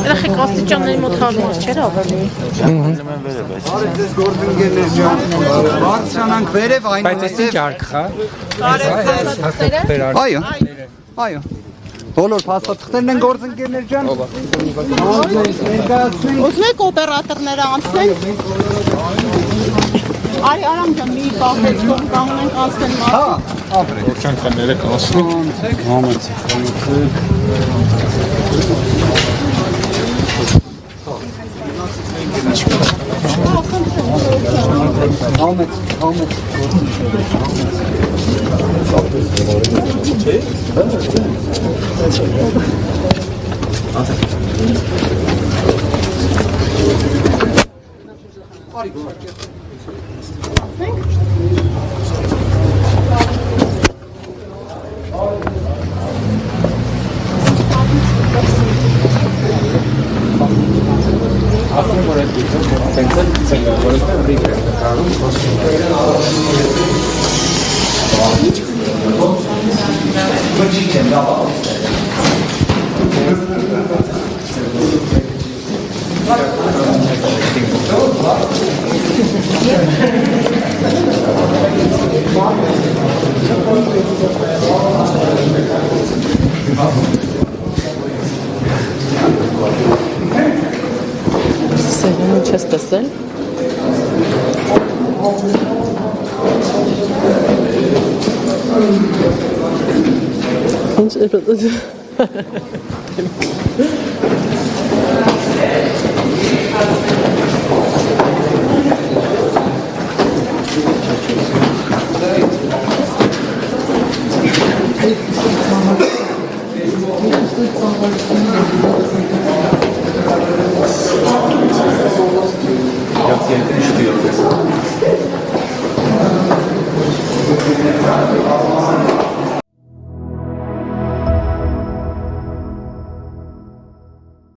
Երեխեք աստիճանների մոտ հարմար չէր ավելի։ Բարձրանանք վերև այն բայց էս ինչ արքա։ Այո, այո։ Բոլոր փաստաթղթերն են գործընկերներ ջան։ Ուզում եք օպերատորները անցնենք։ Արի արամ ջան մի պահ հետ կանոնենք անցնել մարդ։ Հա, ապրեք։ Որչանքները կանցնենք։ Սեղանը չես տեսել։ Ինչ է պատասխանը։